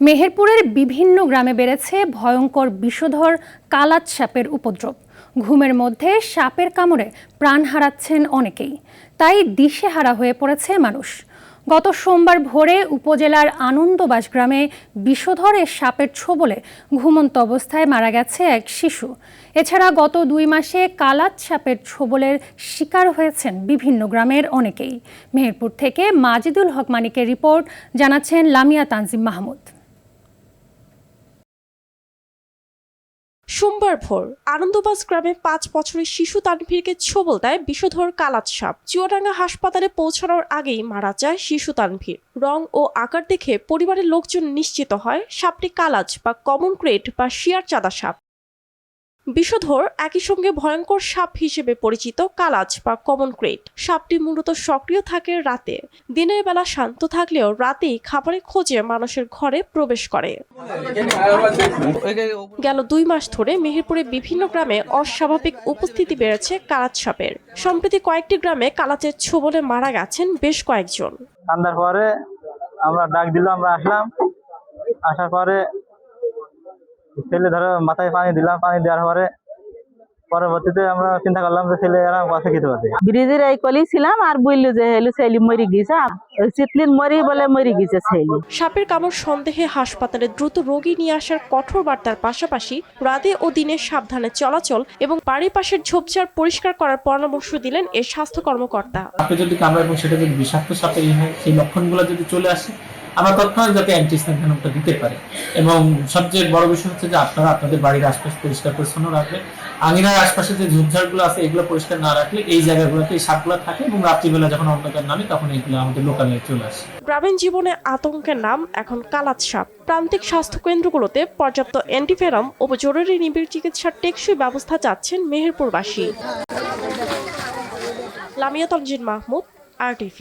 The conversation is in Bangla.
মেহেরপুরের বিভিন্ন গ্রামে বেড়েছে ভয়ঙ্কর বিষধর কালাত সাপের উপদ্রব। ঘুমের মধ্যে সাপের কামড়ে প্রাণ হারাচ্ছেন অনেকেই, তাই দিশেহারা হয়ে পড়েছে মানুষ। গত সোমবার ভোরে উপজেলার আনন্দবাস গ্রামে বিষধর এ সাপের ছোবলে ঘুমন্ত অবস্থায় মারা গেছে এক শিশু। এছাড়া গত 2 মাসে কালাত সাপের ছোবলের শিকার হয়েছেন বিভিন্ন গ্রামের অনেকেই। মেহেরপুর থেকে মাজিদুল হক মানিকের রিপোর্ট, জানাচ্ছেন লামিয়া তানজিম মাহমুদ। সোমবার ভোর আনন্দবাস গ্রামে 5 বছরের শিশু তানভীরকে ছোবল দেয় বিষধর কালাত সাপ। চুয়াডাঙ্গা হাসপাতালে পৌঁছানোর আগেই মারা যায় শিশু তানভীর। রং ও আকার দেখে পরিবারের লোকজন নিশ্চিত হয় সাপটি কালাজ বা কমন ক্রেট বা শিয়ার চাঁদা সাপ। বিষধর একই সঙ্গে ভয়ঙ্কর সাপ হিসেবে পরিচিত কালাজ বা কমন ক্রেট। সাপটি মূলত সক্রিয় থাকে রাতে, দিনের বেলা শান্ত থাকলেও রাতেই খাবারের খোঁজে মানুষের ঘরে প্রবেশ করে। গেল 2 মাস ধরে মেহেরপুরে বিভিন্ন গ্রামে অস্বাভাবিক উপস্থিতি বেড়েছে কালাত সাপের। সম্প্রতি কয়েকটি গ্রামে কালাতের ছোবলে মারা গেছেন বেশ কয়েকজন। সন্ধ্যার পরে আমরা ডাক দিল, আমরা আসলাম। আসার পরে ছেলে ধরো মাথায় পানি দিলাম, পানি দেওয়ার পরে পরবর্তীতে আমরা চিন্তা করলাম যে ছেলে এরা কাছে খেতে পারে। ব্রিজের এই কলি ছিলাম আর বললো যে হেলু ছেলে মরি গেছে, চিতলিন মরি বলে মরি গেছে ছেলে। সাপের কামড় সন্দেহে হাসপাতালে দ্রুত রোগী নিয়ে আসার কঠোর বার্তার পাশাপাশি রাতে ও দিনে সাবধানে চলাচল এবং বাড়ির পাশের ঝোপঝাড় পরিষ্কার করার পরামর্শ দিলেন এর স্বাস্থ্য কর্মকর্তা। সাপে যদি কামড়ে এবং সেটা যদি বিষাক্ত সাপের হয়, সেই লক্ষণগুলো যদি চলে আসে আমরা তৎক্ষণাৎ যাতে অ্যান্টিস্ট্যামিনোটা দিতে পারি। এবং সবচেয়ে বড় বিষয় হচ্ছে যে আপনারা আপনাদের বাড়ির আশপাশ পরিষ্কার পরিচ্ছন্ন রাখবেন। আঙিনার আশপাশে যে ঝোপঝাড়গুলো আছে এগুলো পরিষ্কার না রাখলে এই জায়গাগুলোতে এই সাপগুলো থাকে এবং রাত্রিবেলা যখন অন্ধকার নামে তখন এগুলো আমাদের লোকালয়ে চলে আসে। গ্রামীণ জীবনে আতঙ্কের নাম এখন কালাত সাপ। প্রান্তিক স্বাস্থ্য কেন্দ্রগুলোতে পর্যাপ্ত অ্যান্টিভেনম ও জরুরি নিবিড় চিকিৎসার টেকসই ব্যবস্থা চাচ্ছেন মেহেরপুরবাসী। লামিয়া তানজিম মাহমুদ, RTV।